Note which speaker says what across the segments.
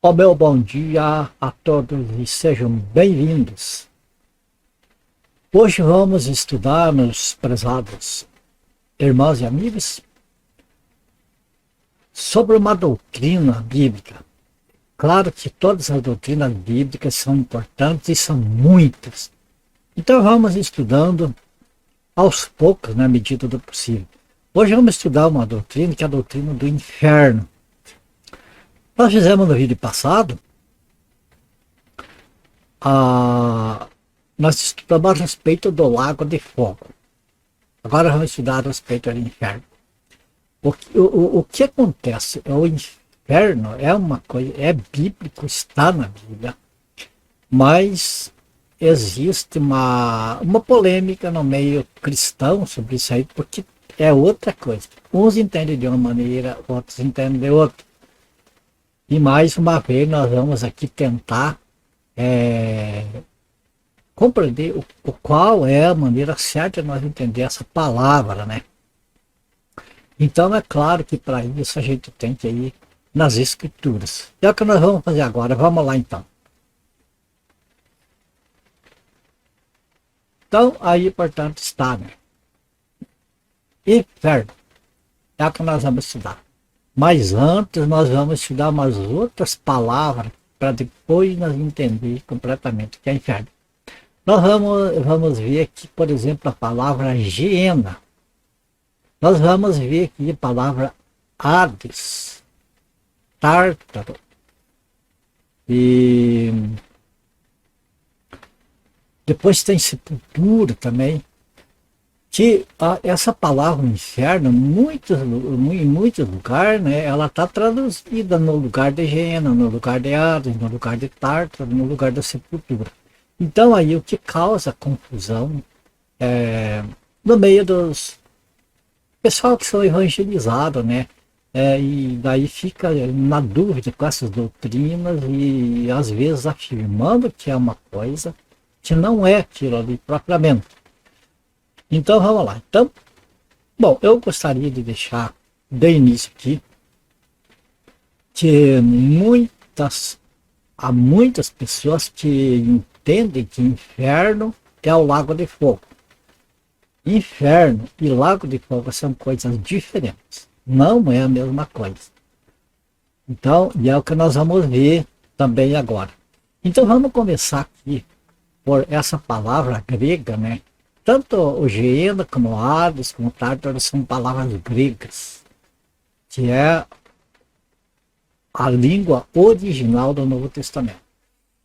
Speaker 1: Ó meu bom dia a todos e sejam bem-vindos. Hoje vamos estudar, meus prezados irmãos e amigos, sobre uma doutrina bíblica. Claro que todas as doutrinas bíblicas são importantes e são muitas. Então vamos estudando aos poucos, na medida do possível. Hoje vamos estudar uma doutrina que é a doutrina do inferno. Nós fizemos no vídeo passado, nós estudamos a respeito do lago de fogo. Agora vamos estudar a respeito do inferno. O que acontece? O inferno é uma coisa, é bíblico, está na Bíblia, mas existe uma polêmica no meio cristão sobre isso aí, porque é outra coisa. Uns entendem de uma maneira, outros entendem de outra. E mais uma vez nós vamos aqui tentar compreender qual é a maneira certa de nós entender essa palavra, né? Então é claro que para isso a gente tem que ir nas escrituras. É o que nós vamos fazer agora. Vamos lá então. Então aí, portanto, está, né? Inferno. É o que nós vamos estudar. Mas antes nós vamos estudar umas outras palavras para depois nós entender completamente o que é inferno. Nós vamos ver aqui, por exemplo, a palavra hiena. Nós vamos ver aqui a palavra Hades, Tártaro. E depois tem sepultura também. Que essa palavra inferno, em muitos lugares, né, ela está traduzida no lugar de hiena, no lugar de Hades, no lugar de Tártaro, no lugar da sepultura. Então aí o que causa confusão no meio dos pessoal que são evangelizados, né? E daí fica na dúvida com essas doutrinas e às vezes afirmando que é uma coisa que não é aquilo ali propriamente. Então vamos lá. Então, bom, eu gostaria de deixar de início aqui que há muitas pessoas que entendem que inferno é o lago de fogo. Inferno e lago de fogo são coisas diferentes. Não é a mesma coisa. Então, e é o que nós vamos ver também agora. Então vamos começar aqui por essa palavra grega, né? Tanto o hiena como o Hades, como o Tártaro são palavras gregas, que é a língua original do Novo Testamento.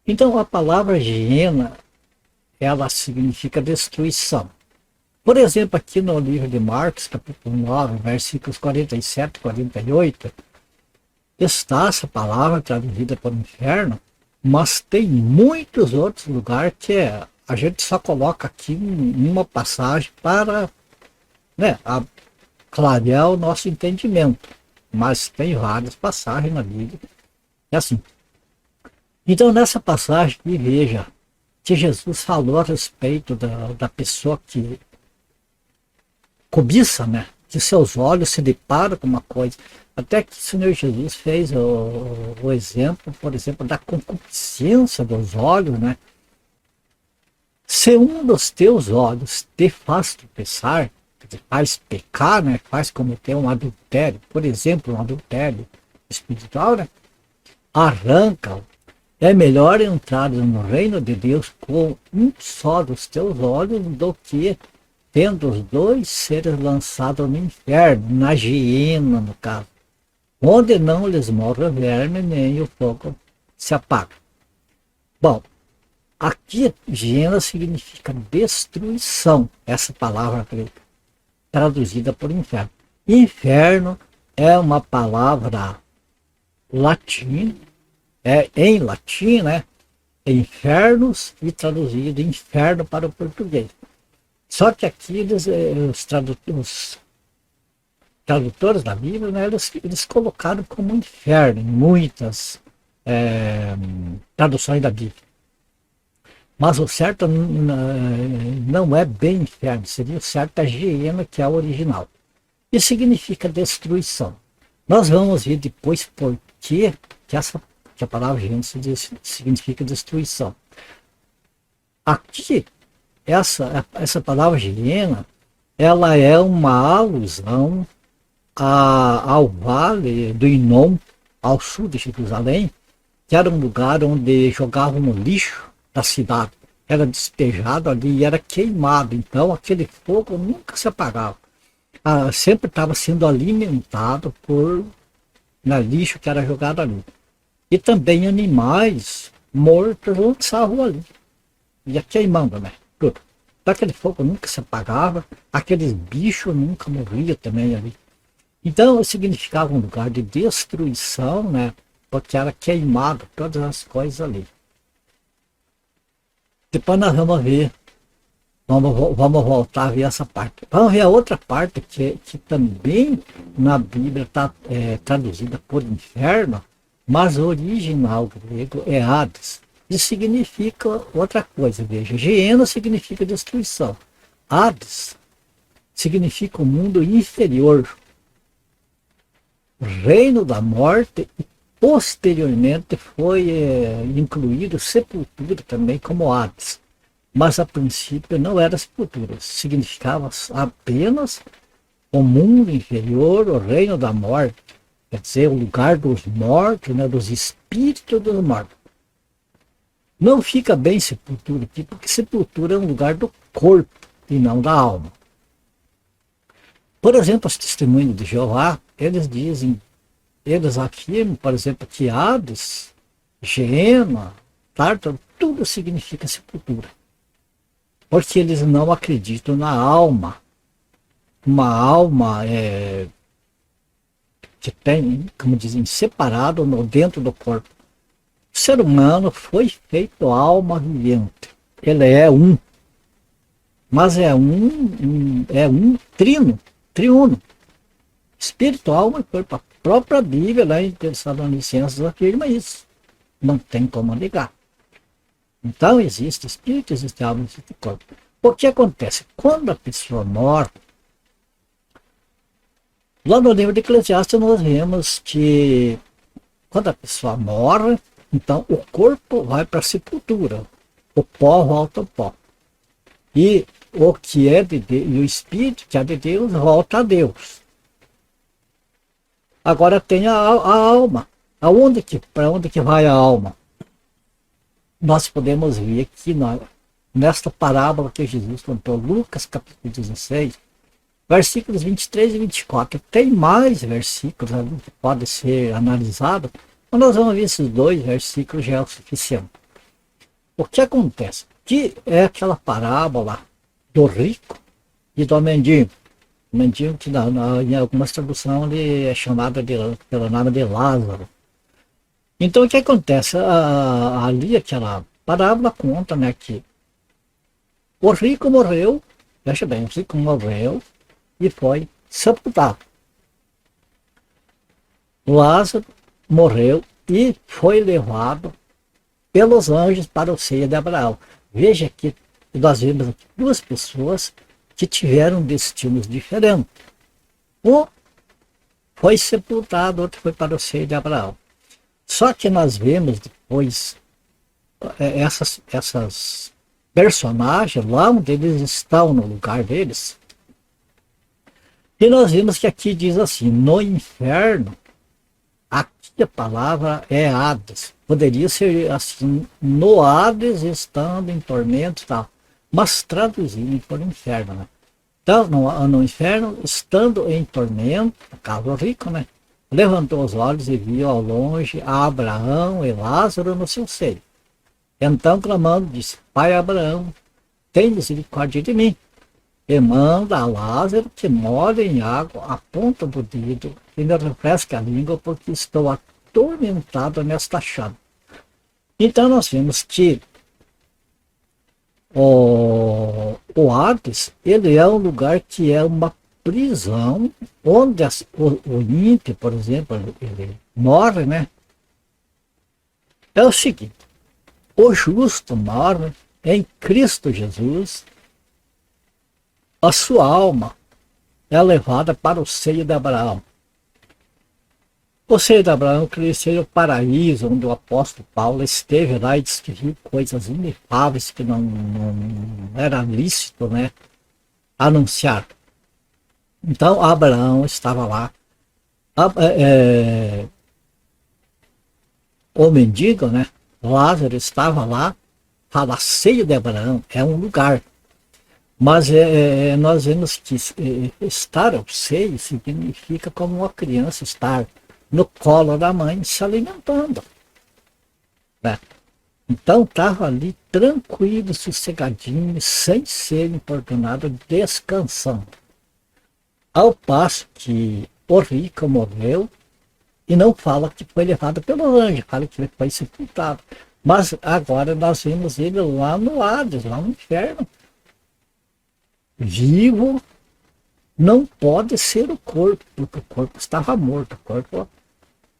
Speaker 1: Então a palavra hiena, ela significa destruição. Por exemplo, aqui no livro de Marcos, capítulo 9, versículos 47 e 48, está essa palavra traduzida por inferno, mas tem muitos outros lugares que a gente só coloca aqui uma passagem para, né, clarear o nosso entendimento. Mas tem várias passagens na Bíblia. É assim. Então, nessa passagem, veja que Jesus falou a respeito da pessoa que cobiça, né? Que seus olhos se deparam com uma coisa. Até que o Senhor Jesus fez o exemplo, por exemplo, da concupiscência dos olhos, né? Se um dos teus olhos te faz tropeçar, te faz pecar, né? Faz cometer um adultério, por exemplo, um adultério espiritual, né? Arranca-o. É melhor entrar no reino de Deus com um só dos teus olhos do que tendo os dois seres lançados no inferno, na hiena, no caso, onde não lhes morre o verme nem o fogo se apaga. Bom, aqui hiena significa destruição, essa palavra grega, traduzida por inferno. Inferno é uma palavra latim, em latim, né? Infernos, e traduzido inferno para o português. Só que aqui os tradutores da Bíblia, né, eles colocaram como inferno em muitas traduções da Bíblia. Mas o certo não é bem inferno, seria o certo a hiena, que é o original. E significa destruição. Nós vamos ver depois por que que a palavra Gênesis significa destruição. Aqui, essa palavra Geena, ela é uma alusão ao vale do Inom, ao sul de Jerusalém, que era um lugar onde jogavam o lixo da cidade. Era despejado ali e era queimado. Então aquele fogo nunca se apagava. Sempre estava sendo alimentado por lixo que era jogado ali. E também animais mortos lançavam ali. Ia queimando, né? Tudo. Então aquele fogo nunca se apagava. Aqueles bichos nunca morriam também ali. Então significava um lugar de destruição, né? Porque era queimado todas as coisas ali. Depois nós vamos ver, vamos voltar a ver essa parte. Vamos ver a outra parte que também na Bíblia está traduzida por inferno, mas o original grego é Hades. Isso significa outra coisa, veja. Geena significa destruição. Hades significa o mundo inferior, reino da morte. Posteriormente foi incluído sepultura também como Hades. Mas a princípio não era sepultura. Significava apenas o mundo inferior, o reino da morte. Quer dizer, o lugar dos mortos, né, dos espíritos dos mortos. Não fica bem sepultura aqui, porque sepultura é um lugar do corpo e não da alma. Por exemplo, os testemunhos de Jeová, eles afirmam, por exemplo, que Hades, Geena, Tártaro, tudo significa sepultura. Porque eles não acreditam na alma. Uma alma que tem, como dizem, separado dentro do corpo. O ser humano foi feito alma vivente. Ele é um. Mas é um triuno. Espírito, alma e corpo. A própria Bíblia, lá em Tessalonicenses, afirma isso. Não tem como ligar. Então existe espírito, existe alma, existe corpo. O que acontece? Quando a pessoa morre, lá no livro de Eclesiastes nós vemos que quando a pessoa morre, então o corpo vai para a sepultura, o pó volta ao pó. E o que é de Deus, e o espírito que é de Deus volta a Deus. Agora tem a alma. Para onde que vai a alma? Nós podemos ver aqui nesta parábola que Jesus contou, Lucas capítulo 16, versículos 23 e 24. Tem mais versículos ali que podem ser analisados, mas nós vamos ver esses 2 versículos já é o suficiente. O que acontece? Que é aquela parábola do rico e do mendigo. O mendigo que em algumas traduções ele é chamado pelo nome de Lázaro. Então o que acontece? Ali aquela parábola conta, né, que o rico morreu, veja bem, o rico morreu e foi sepultado. Lázaro morreu e foi levado pelos anjos para o seio de Abraão. Veja que nós vemos aqui 2 pessoas que tiveram destinos diferentes. Um foi sepultado, outro foi para o seio de Abraão. Só que nós vemos depois essas personagens lá onde eles estão no lugar deles. E nós vimos que aqui diz assim, no inferno, aqui a palavra é Hades. Poderia ser assim, no Hades estando em tormento e tal. Mas traduzindo por inferno, né? Então, no inferno, estando em tormento, no caso rico, né? Levantou os olhos e viu ao longe a Abraão e Lázaro no seu seio. Então, clamando, disse, Pai Abraão, tem misericórdia de mim. E manda a Lázaro que molhe em água a ponta do dedo e me refresque a língua, porque estou atormentado nesta chama. Então, nós vemos que o Hades, ele é um lugar que é uma prisão, onde o ímpio, por exemplo, ele morre, né? É o seguinte, o justo morre em Cristo Jesus, a sua alma é levada para o seio de Abraão. Ou seja, Abraão, que seja o paraíso onde o apóstolo Paulo esteve lá e disse que viu coisas inefáveis que não era lícito, né, anunciar. Então Abraão estava lá. O mendigo, né, Lázaro estava lá. Fala, seio de Abraão é um lugar. Mas nós vemos que estar ao seio significa como uma criança estar no colo da mãe se alimentando. Né? Então estava ali tranquilo, sossegadinho, sem ser importunado, descansando. Ao passo que o rico morreu e não fala que foi levado pelo anjo, fala que ele foi sepultado. Mas agora nós vemos ele lá no Hades, lá no inferno. Vivo não pode ser o corpo, porque o corpo estava morto, o corpo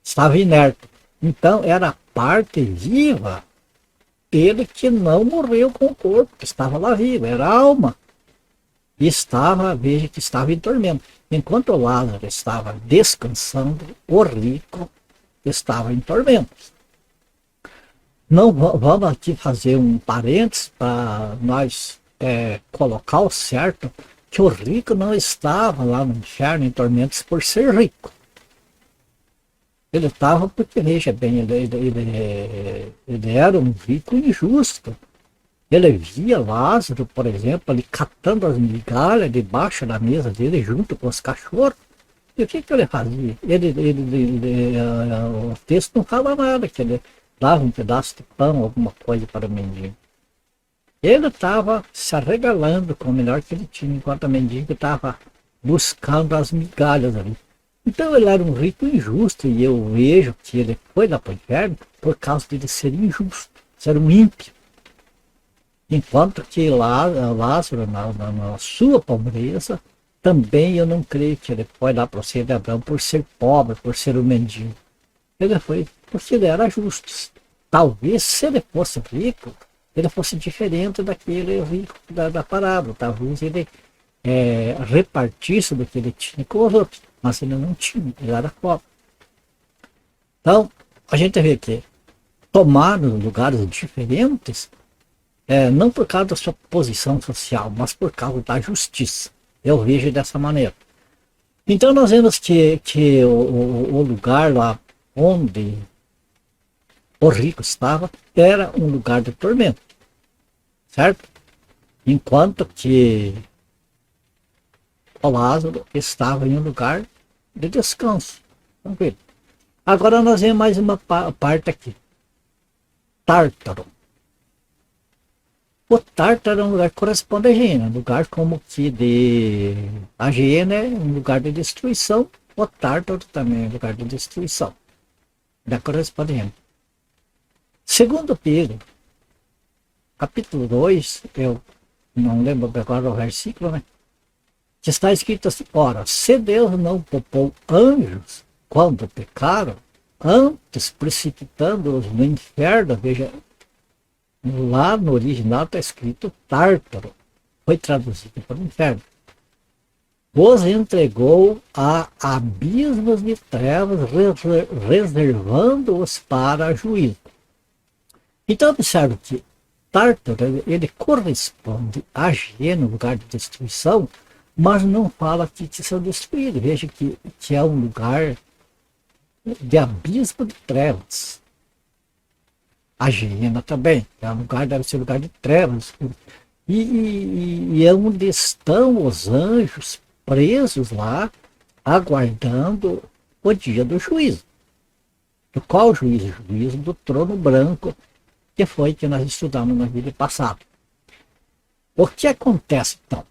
Speaker 1: estava inerte. Então era a parte viva dele que não morreu com o corpo, que estava lá vivo, era a alma. E estava, veja que estava em tormento. Enquanto o Lázaro estava descansando, o rico estava em tormento. Não vamos aqui fazer um parênteses para nós colocar o certo que o rico não estava lá no inferno em tormentos por ser rico. Ele estava porque, veja bem, ele era um rico injusto. Ele via Lázaro, por exemplo, ali catando as migalhas debaixo da mesa dele junto com os cachorros. E o que ele fazia? O texto não fala nada, que ele dava um pedaço de pão, alguma coisa para o mendigo. Ele estava se arregalando com o melhor que ele tinha, enquanto o mendigo estava buscando as migalhas ali. Então ele era um rico injusto, e eu vejo que ele foi lá para o inferno por causa de ele ser injusto, ser um ímpio. Enquanto que Lázaro, na sua pobreza, também eu não creio que ele foi lá para o seio de Abraão por ser pobre, por ser um mendigo. Ele foi porque ele era justo. Talvez se ele fosse rico, ele fosse diferente daquele rico da parábola. Talvez ele repartisse do que ele tinha com os outros, mas ele não tinha, ele era pobre. Então, a gente vê que tomar nos lugares diferentes, não por causa da sua posição social, mas por causa da justiça. Eu vejo dessa maneira. Então nós vemos que o lugar lá onde o rico estava era um lugar de tormento, certo? Enquanto que o Lázaro estava em um lugar de descanso, tranquilo. Agora nós vemos mais uma parte aqui. Tártaro. O Tártaro é um lugar que corresponde a Gênesis, um lugar como que a Gênesis é um lugar de destruição, o Tártaro também é um lugar de destruição. Da corresponde a Gênesis. Segundo Pedro, capítulo 2, eu não lembro agora o versículo, né? Que está escrito assim: ora, se Deus não poupou anjos quando pecaram, antes precipitando-os no inferno, veja, lá no original está escrito Tártaro, foi traduzido para o inferno. Os entregou a abismos de trevas, reservando-os para juízo. Então observe que Tártaro, ele corresponde a Gênesis, no lugar de destruição, mas não fala que são destruídos. Veja que é um lugar de abismo de trevas. A Gênesis também é um lugar, deve ser um lugar de trevas. E é onde estão os anjos presos lá, aguardando o dia do juízo. Do qual juízo? O juízo do trono branco, que foi que nós estudamos na vida passada. O que acontece então?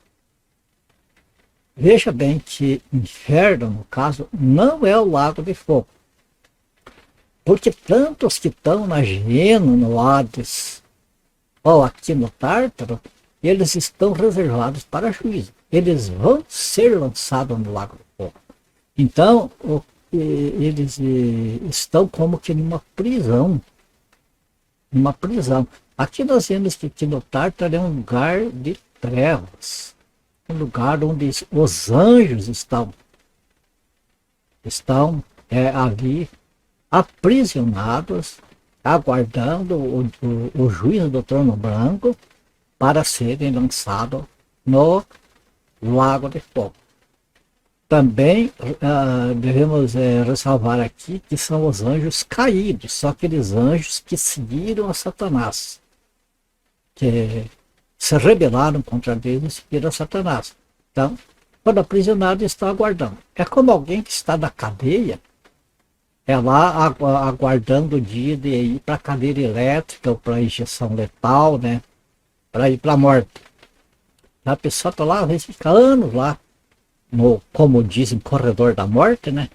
Speaker 1: Veja bem que inferno, no caso, não é o lago de fogo. Porque tanto os que estão na Gênesis, no Hades, ou aqui no Tártaro, eles estão reservados para juízo. Eles vão ser lançados no lago de fogo. Então, eles estão como que numa prisão. Numa prisão. Aqui nós vemos que aqui no Tártaro é um lugar de trevas. Um lugar onde os anjos estão ali aprisionados, aguardando o juízo do trono branco para serem lançados no lago de fogo. Também devemos ressalvar aqui que são os anjos caídos, são aqueles anjos que seguiram a Satanás, que se rebelaram contra Deus e seguiram a Satanás. Então, quando aprisionados, estão aguardando. É como alguém que está na cadeia, lá aguardando o dia de ir para a cadeira elétrica ou para a injeção letal, né? Para ir para a morte. A pessoa está lá, às vezes fica anos lá, como dizem, corredor da morte, né?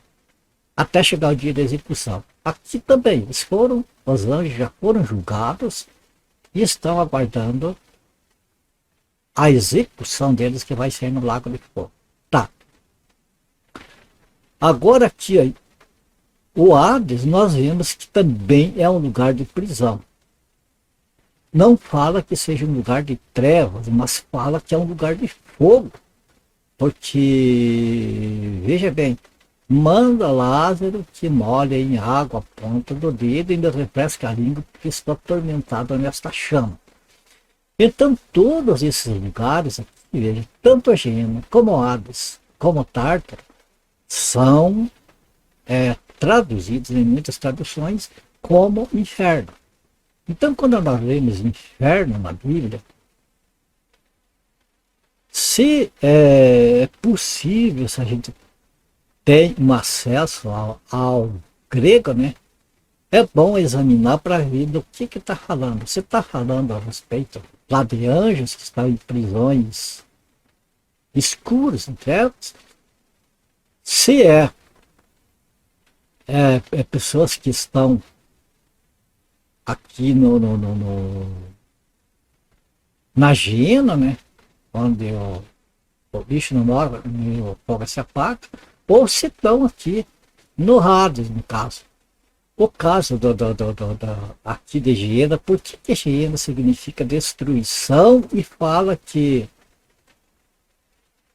Speaker 1: Até chegar o dia da execução. Aqui também, os anjos já foram julgados e estão aguardando a execução deles, que vai ser no lago de fogo. Tá. Agora aqui, o Hades, nós vemos que também é um lugar de prisão. Não fala que seja um lugar de trevas, mas fala que é um lugar de fogo. Porque, veja bem, manda Lázaro que molhe em água a ponta do dedo e me refresca a língua, porque estou atormentado nesta chama. Então, todos esses lugares aqui, veja, tanto a Gênova como Hades, como Tártaro, são traduzidos em muitas traduções como inferno. Então, quando nós lemos inferno na Bíblia, se é possível, se a gente tem um acesso ao grego, né, é bom examinar para ver do que está falando. Você está falando a respeito lá de anjos que estão em prisões escuras, em trevas? Se pessoas que estão aqui na Gina, né, onde o bicho não mora e o fogo se apaga, ou se estão aqui no Hades, no caso. O caso aqui de Hiena, por que Hiena significa destruição e fala que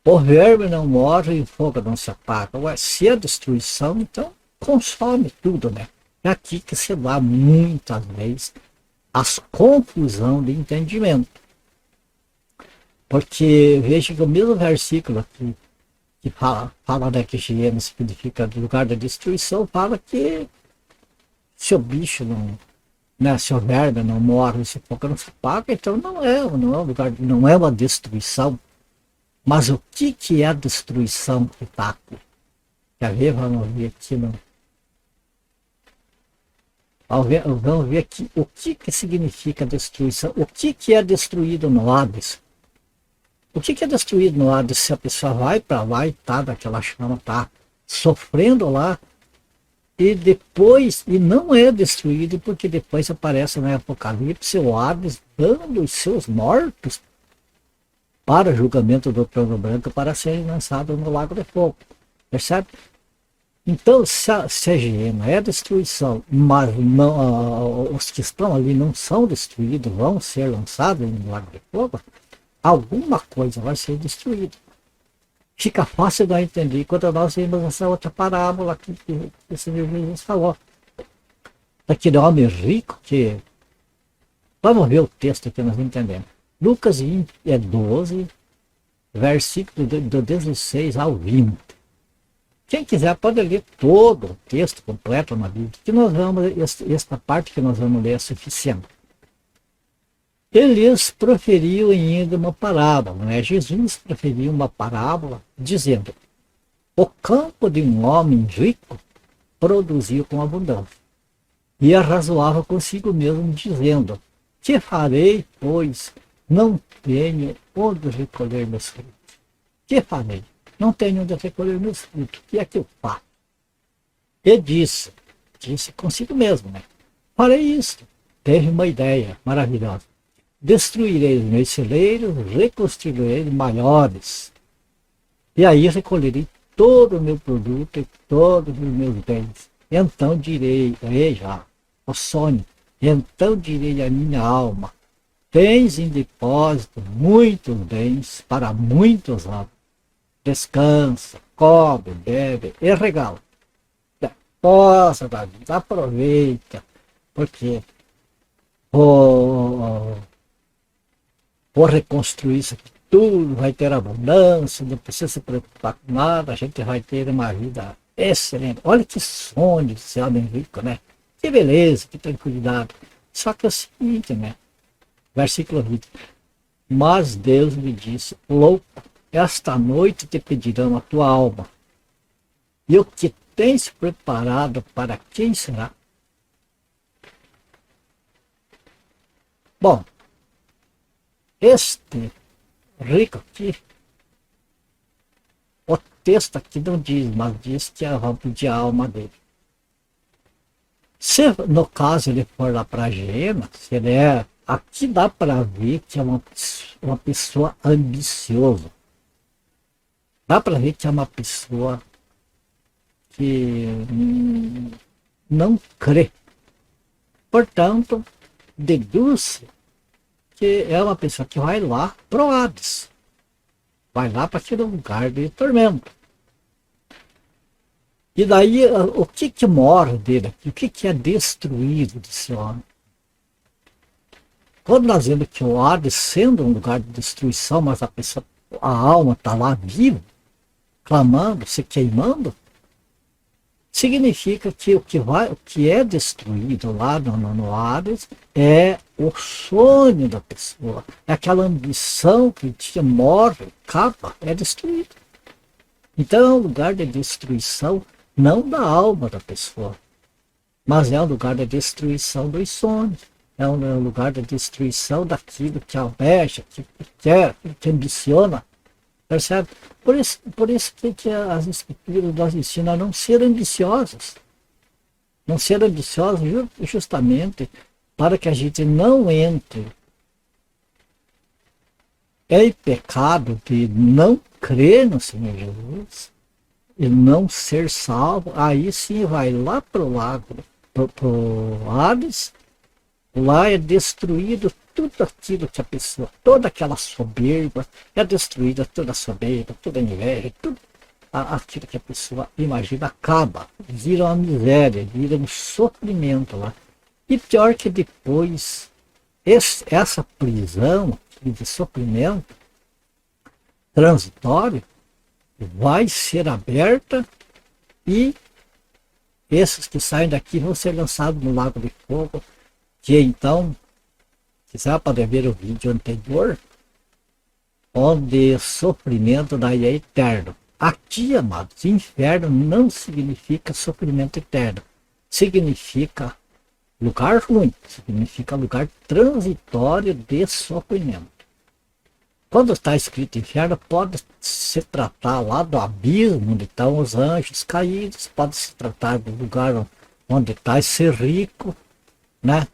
Speaker 1: o verme não morre e o fogo não se apaga? Ué, se é destruição, então consome tudo, né? É aqui que se dá muitas vezes as confusão de entendimento. Porque veja que o mesmo versículo aqui, que fala né, que Hiena significa lugar da destruição, fala que se o bicho não, né, se o verme não morre, se o fogo não se apaga, então não é um lugar, não é uma destruição. Mas o que é a destruição que está aqui? Quer ver? Vamos ver aqui vamos ver aqui o que significa destruição. O que é destruído no Hades? O que é destruído no Hades? Se a pessoa vai para lá e está daquela chama, está sofrendo lá, e depois, e não é destruído, porque depois aparece no Apocalipse o Hades dando os seus mortos para julgamento do trono branco para serem lançados no lago de fogo. Percebe? Então, se a Hiena é destruição, mas não, os que estão ali não são destruídos, vão ser lançados no lago de fogo, alguma coisa vai ser destruída. Fica fácil de entender quando nós vimos essa outra parábola que esse Jesus falou. Daquele homem rico que... Vamos ver o texto que nós entendemos. Lucas 12, versículo do 16 ao 20. Quem quiser pode ler todo o texto completo na Bíblia, que nós vamos, esta parte que nós vamos ler é suficiente. Eles proferiu ainda uma parábola, né? Jesus proferiu uma parábola dizendo: o campo de um homem rico produziu com abundância, e arrazoava consigo mesmo, dizendo: que farei, pois não tenho onde recolher meus frutos? Que farei? Não tenho onde recolher meus frutos. O que é que eu faço? E disse consigo mesmo, né? Farei isto. Teve uma ideia maravilhosa. Destruirei os meus celeiros, reconstruirei maiores. E aí recolherei todo o meu produto e todos os meus bens. Então direi, veja, o sonho, então direi à minha alma: tens em depósito muitos bens para muitos anos. Descansa, come, bebe e regala. Nossa, Davi, aproveita, porque vou, vou reconstruir isso aqui tudo, vai ter abundância, não precisa se preocupar com nada, a gente vai ter uma vida excelente. Olha que sonho de ser homem rico, né? Que beleza, que tranquilidade. Só que é o seguinte, né? Versículo 20. Mas Deus me disse, louco, esta noite te pedirão a tua alma. E o que tens preparado para quem será? Bom, este rico aqui, o texto aqui não diz, mas diz que vão pedir a alma dele. Se no caso ele for lá para a Geena, se ele é. Aqui dá para ver que é uma pessoa ambiciosa. Dá para ver que é uma pessoa que não crê. Portanto, deduz que é uma pessoa que vai lá pro Hades. Vai lá para aquele lugar de tormento. E daí, o que mora dele aqui? O que é destruído desse homem? Quando nós vemos que o Hades, sendo um lugar de destruição, mas a alma está lá viva, clamando, se queimando, significa que o que é destruído lá no Hades é o sonho da pessoa, é aquela ambição que tinha, morre, acaba, é destruído. Então é um lugar de destruição, não da alma da pessoa, mas é um lugar de destruição dos sonhos. É um lugar de destruição daquilo que almeja, que quer, que ambiciona. Percebe? Por isso que as escrituras nos ensinam a não ser ambiciosos. Não ser ambiciosos justamente para que a gente não entre em pecado de não crer no Senhor Jesus e não ser salvo. Aí sim vai lá para o lago, para o Hades. Lá é destruído tudo aquilo que a pessoa, toda aquela soberba, é destruída toda a soberba, toda a inveja, tudo aquilo que a pessoa imagina acaba, vira uma miséria, vira um sofrimento lá. E pior que depois, essa prisão de sofrimento transitório vai ser aberta e esses que saem daqui vão ser lançados no lago de fogo. Que então, quiser poder ver o vídeo anterior, onde o sofrimento daí é eterno. Aqui, amados, inferno não significa sofrimento eterno. Significa lugar ruim, significa lugar transitório de sofrimento. Quando está escrito inferno, pode se tratar lá do abismo onde estão os anjos caídos, pode se tratar do lugar onde está esse rico, né?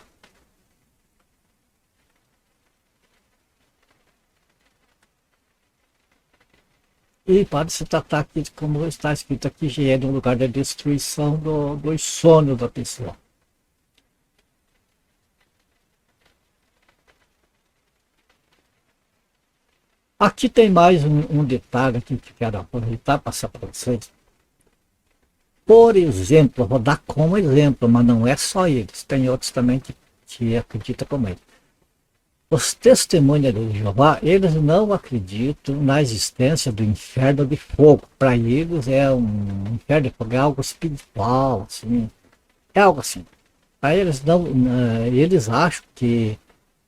Speaker 1: E pode se tratar aqui, como está escrito aqui, que é um lugar de destruição dos sonhos da pessoa. Aqui tem mais um detalhe aqui que quero aproveitar para passar para vocês. Por exemplo, vou dar como exemplo, mas não é só eles, tem outros também que acreditam como ele. Os testemunhas de Jeová, eles não acreditam na existência do inferno de fogo. Para eles é um inferno de fogo, é algo espiritual, assim, é algo assim. Para eles não, eles acham que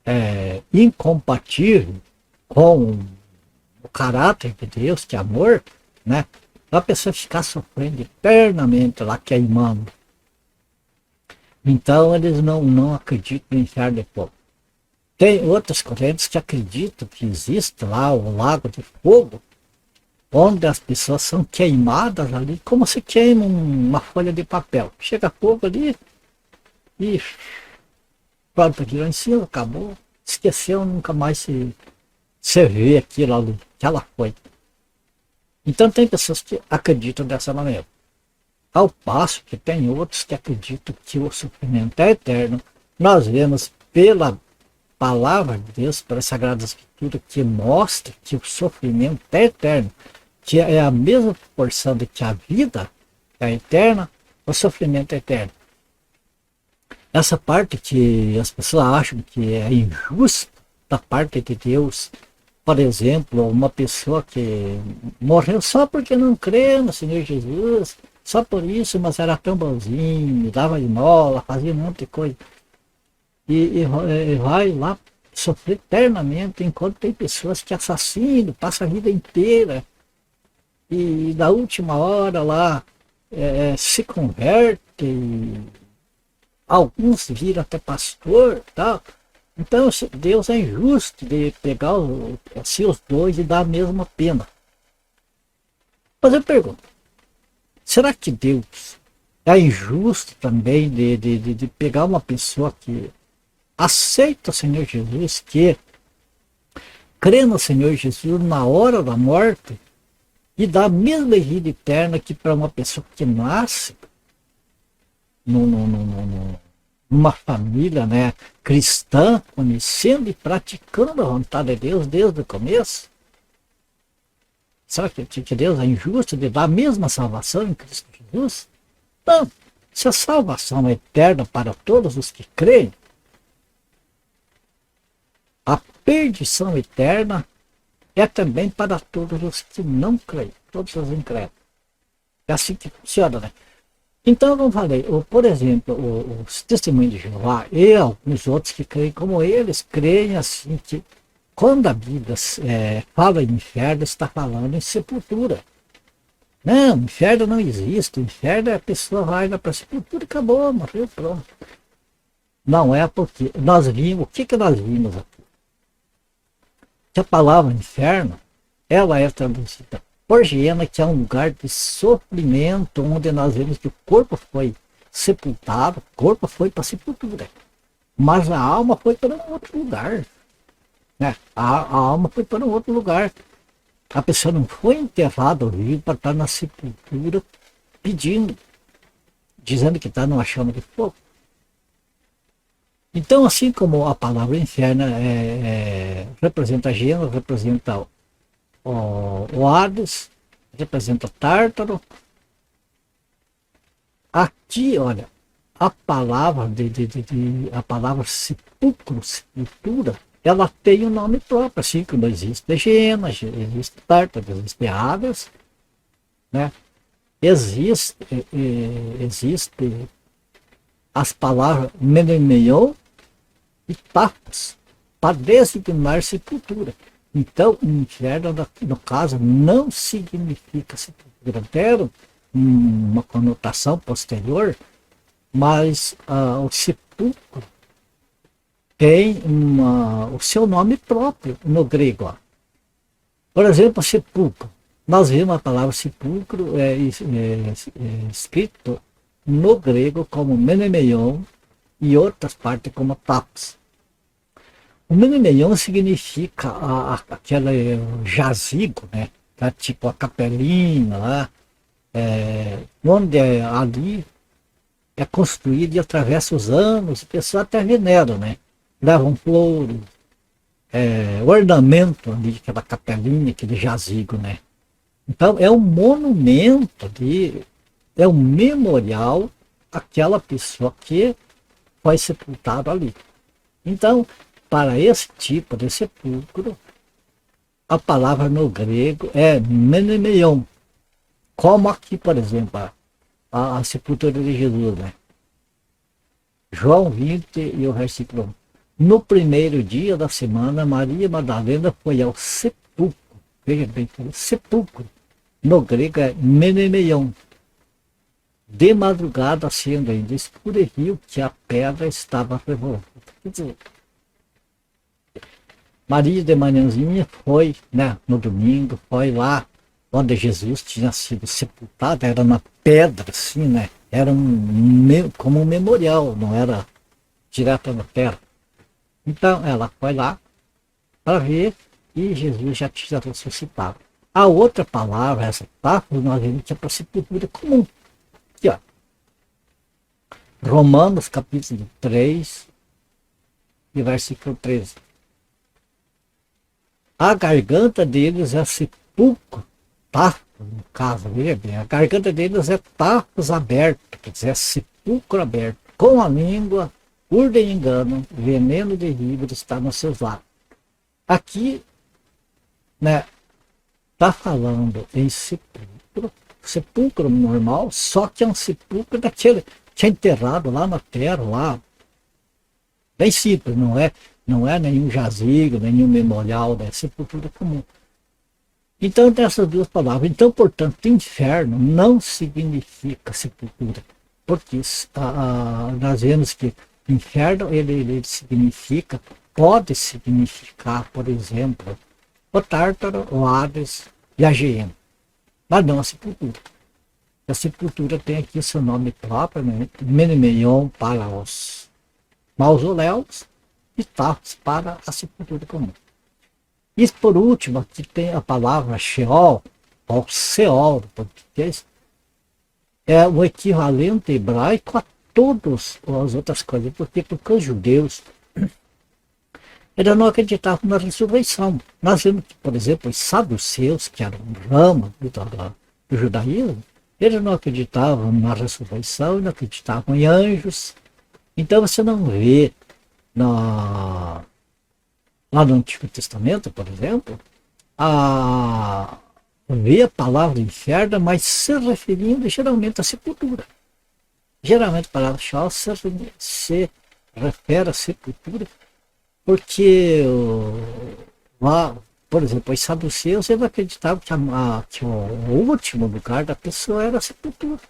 Speaker 1: é incompatível com o caráter de Deus, que é amor, né? A pessoa ficar sofrendo eternamente lá queimando. Então eles não acreditam no inferno de fogo. Tem outras correntes que acreditam que existe lá o lago de fogo, onde as pessoas são queimadas ali, como se queima uma folha de papel. Chega fogo ali e pronto, aquilo em cima, acabou. Esqueceu, nunca mais se vê aquilo ali, aquela foi. Então tem pessoas que acreditam dessa maneira. Ao passo que tem outros que acreditam que o sofrimento é eterno. Nós vemos pela palavra de Deus, pela Sagrada Escritura, que mostra que o sofrimento é eterno, que é a mesma proporção de que a vida é eterna, o sofrimento eterno. Essa parte que as pessoas acham que é injusta da parte de Deus, por exemplo, uma pessoa que morreu só porque não crê no Senhor Jesus, só por isso, mas era tão bonzinho, dava esmola, fazia um monte de coisa, e vai lá sofrer eternamente, enquanto tem pessoas que assassinam, passam a vida inteira, e na última hora lá se converte, alguns viram até pastor e tal. Então Deus é injusto de pegar assim, os dois e dar a mesma pena. Mas eu pergunto, será que Deus é injusto também de pegar uma pessoa que aceita o Senhor Jesus, que crê no Senhor Jesus na hora da morte, e dá a mesma vida eterna que para uma pessoa que nasce numa família, né, cristã, conhecendo e praticando a vontade de Deus desde o começo? Será que Deus é injusto de dar a mesma salvação em Cristo Jesus? Não. Se a salvação é eterna para todos os que creem, a perdição eterna é também para todos os que não creem, todos os incrédulos. É assim que funciona, né? Então, como falei, por exemplo, os testemunhos de Jeová e alguns outros que creem como eles, creem assim que quando a Bíblia fala em inferno, está falando em sepultura. Não, inferno não existe. O inferno é a pessoa vai para a sepultura e acabou, morreu, pronto. Não é porque nós vimos, o que nós vimos aqui? Que a palavra inferno, ela é traduzida por Gênesis, que é um lugar de sofrimento, onde nós vemos que o corpo foi sepultado, o corpo foi para a sepultura, mas a alma foi para um outro lugar, né? A alma foi para um outro lugar. A pessoa não foi enterrada viva para estar na sepultura pedindo, dizendo que está numa chama de fogo. Então, assim como a palavra inferno representa Gênesis, representa o Hades, representa Tártaro, aqui, olha, a palavra a palavra sepulcro, sepultura, ela tem um nome próprio, assim como existe Gênesis, existe Tártaro, existe Hades, né? Existe as palavras Menemeion e Tapas para designar sepultura. Então, o inferno, no caso, não significa sepultura. Deram uma conotação posterior, mas o sepulcro tem o seu nome próprio no grego. Ó. Por exemplo, sepulcro. Nós vemos a palavra sepulcro escrito no grego como Menemeion e outras partes como Tapas. O Menemeion significa aquele jazigo, né? Tá, tipo a capelinha lá, onde ali é construído e atravessa os anos, o pessoal até venera, né? Levam flores, ornamento ali, aquela capelinha, aquele jazigo, né? Então é um monumento é um memorial àquela pessoa que foi sepultada ali. Então, para esse tipo de sepulcro, a palavra no grego é Menemeion. Como aqui, por exemplo, a sepultura de Jesus, né? João 20 e o versículo 1. No primeiro dia da semana, Maria Madalena foi ao sepulcro. Veja bem, sepulcro. No grego é Menemeion. De madrugada, sendo ainda escuro, e viu que a pedra estava revolvida. Quer dizer, Maria de manhãzinha foi, né, no domingo, foi lá onde Jesus tinha sido sepultado, era uma pedra assim, né? Era como um memorial, não era direto na terra. Então ela foi lá para ver e Jesus já tinha ressuscitado. A outra palavra, essa palavra, nós vemos que é para sepultura comum. Aqui, ó. Romanos capítulo 3 e versículo 13. A garganta deles é sepulcro, tá? no caso, veja bem, a garganta deles é tapos abertos, quer dizer, é sepulcro aberto, com a língua, urda e engano, veneno de víbora está nos seus lábios. Aqui, né, está falando em sepulcro, sepulcro normal, só que é um sepulcro daquele que é enterrado lá na terra, lá, bem simples, não é nenhum jazigo, nenhum memorial, é sepultura comum. Então, dessas duas palavras, então, portanto, inferno não significa sepultura, porque nós vemos que inferno, ele significa, pode significar, por exemplo, o Tártaro, o Hades e a Geena, mas não a sepultura. A sepultura tem aqui o seu nome próprio, né? Menemeion para os mausoléus e Tártaros para a sepultura comum. E por último, aqui tem a palavra Sheol, ou Seol, do português, é o equivalente hebraico a todas as outras coisas, porque os judeus eles não acreditavam na ressurreição. Nós vemos que, por exemplo, os saduceus, que eram rama do judaísmo, eles não acreditavam na ressurreição, não acreditavam em anjos. Então você não vê lá no Antigo Testamento, por exemplo, vê a palavra inferno, mas se referindo geralmente à sepultura. Geralmente a palavra Sheol se refere à sepultura, porque lá, por exemplo, os saduceus, eles acreditavam que o último lugar da pessoa era a sepultura.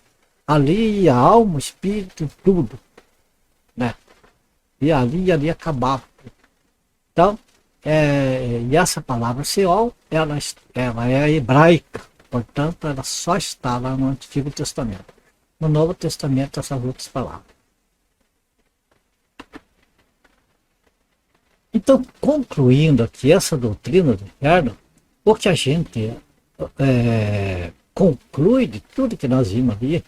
Speaker 1: Ali a alma, o espírito, tudo, né? E ali acabava. Então, e essa palavra Seol, ela é hebraica, portanto, ela só está lá no Antigo Testamento. No Novo Testamento, essas outras palavras. Então, concluindo aqui essa doutrina do inferno, o que a gente conclui de tudo que nós vimos ali,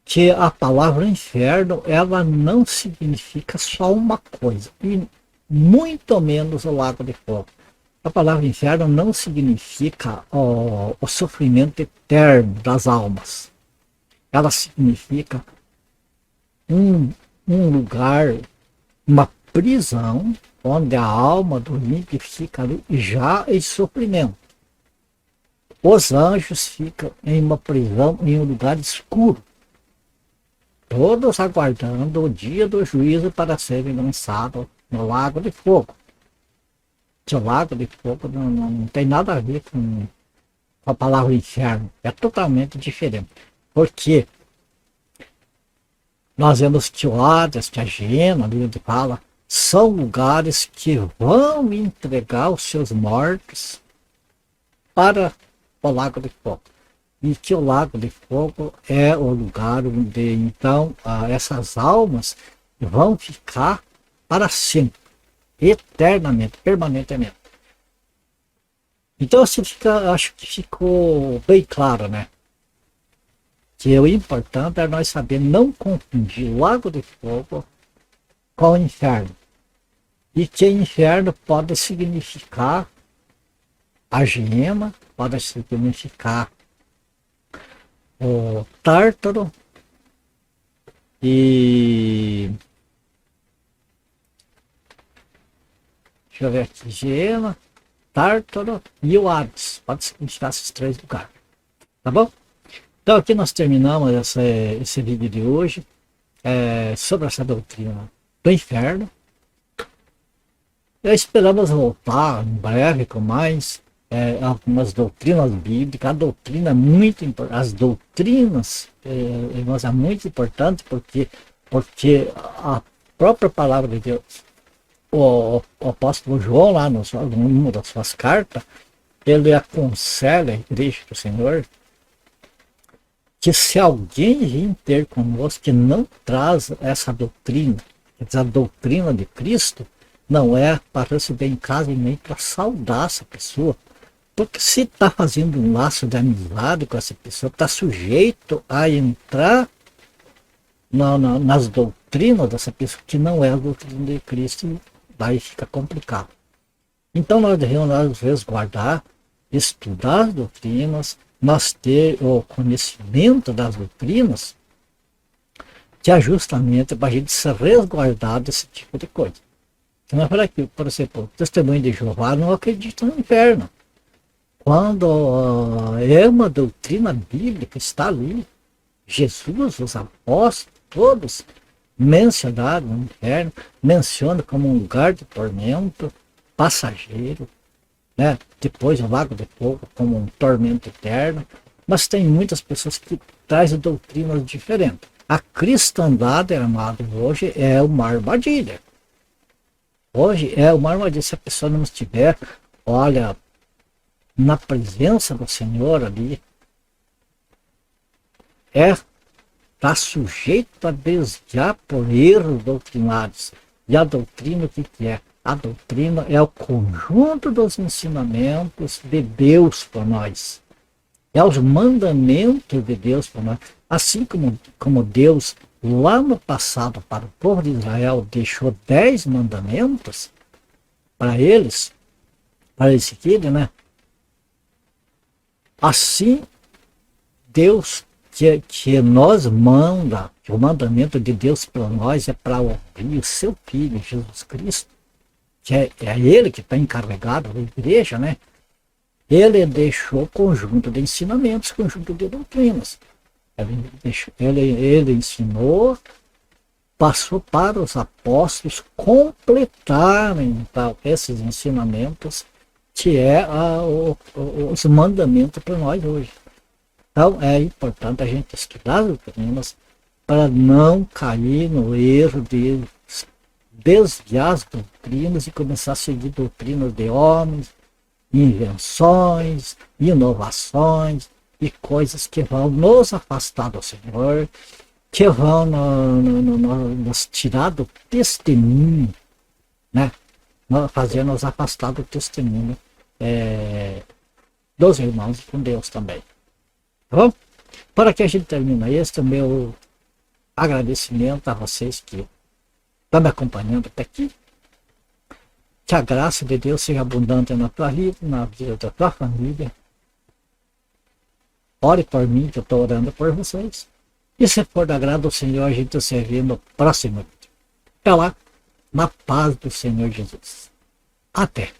Speaker 1: que a palavra inferno, ela não significa só uma coisa, e muito menos o lago de fogo. A palavra inferno não significa o sofrimento eterno das almas. Ela significa um lugar, uma prisão, onde a alma do ímpio fica ali já em sofrimento. Os anjos ficam em uma prisão, em um lugar escuro, todos aguardando o dia do juízo para serem lançados no lago de fogo. Que o lago de fogo não tem nada a ver com a palavra inferno, é totalmente diferente. Porque nós vemos que o Hades, que a Geena, ali onde fala, são lugares que vão entregar os seus mortos para o lago de fogo. E que o lago de fogo é o lugar onde, então, essas almas vão ficar para sempre, eternamente, permanentemente. Então, assim acho que ficou bem claro, né? Que o importante é nós saber não confundir lago de fogo com o inferno. E que inferno pode significar a Geena, pode significar o Tártaro e deixa eu ver aqui, Geena, Tártaro e o Hades, pode significar esses três lugares, tá bom? Então aqui nós terminamos esse vídeo de hoje sobre essa doutrina do inferno. Esperamos voltar em breve com mais algumas doutrinas bíblicas. A doutrina é muito importante. As doutrinas irmãos, é muito importante porque a própria palavra de Deus, o apóstolo João, lá numa das suas cartas, ele aconselha a igreja do Senhor que se alguém vir ter conosco que não traz essa doutrina, quer dizer, a doutrina de Cristo, não é para receber em casa e nem para saudar essa pessoa. Porque se está fazendo um laço de amizade com essa pessoa, está sujeito a entrar nas doutrinas dessa pessoa que não é a doutrina de Cristo, e daí fica complicado. Então nós devemos, às vezes, guardar estudar as doutrinas, nós ter o conhecimento das doutrinas, que é justamente para a gente se resguardar desse tipo de coisa. Então, eu falei aqui, por exemplo, o testemunho de Jeová não acredita no inferno. Quando é uma doutrina bíblica, está ali, Jesus, os apóstolos, todos mencionaram o inferno, mencionam como um lugar de tormento passageiro, né? Depois o lago de fogo como um tormento eterno, mas tem muitas pessoas que trazem doutrinas diferentes. A cristandade, amado, hoje é uma armadilha. Hoje é uma armadilha. Se a pessoa não estiver, olha, na presença do Senhor ali, está sujeito a desviar por erros doutrinários. E a doutrina, o que é? A doutrina é o conjunto dos ensinamentos de Deus para nós. É os mandamentos de Deus para nós. Assim como Deus, lá no passado, para o povo de Israel, deixou 10 mandamentos para eles seguirem, né? Assim, Deus que nos manda, que o mandamento de Deus para nós é para ouvir o seu Filho, Jesus Cristo, que é ele que está encarregado da igreja, né? Ele deixou conjunto de ensinamentos, conjunto de doutrinas. Ele ensinou, passou para os apóstolos completarem então, esses ensinamentos, que é os mandamentos para nós hoje. Então é importante a gente estudar as doutrinas para não cair no erro de desviar as doutrinas e começar a seguir doutrinas de homens, invenções, inovações e coisas que vão nos afastar do Senhor, que vão nos tirar do testemunho, né? Fazer nos afastar do testemunho dos irmãos com Deus também. Tá bom? Para que a gente termine este, o meu agradecimento a vocês que estão me acompanhando até aqui. Que a graça de Deus seja abundante na tua vida, na vida da tua família. Ore por mim, que eu estou orando por vocês. E se for da graça do Senhor, a gente se vê no próximo vídeo. Até lá, na paz do Senhor Jesus. Até!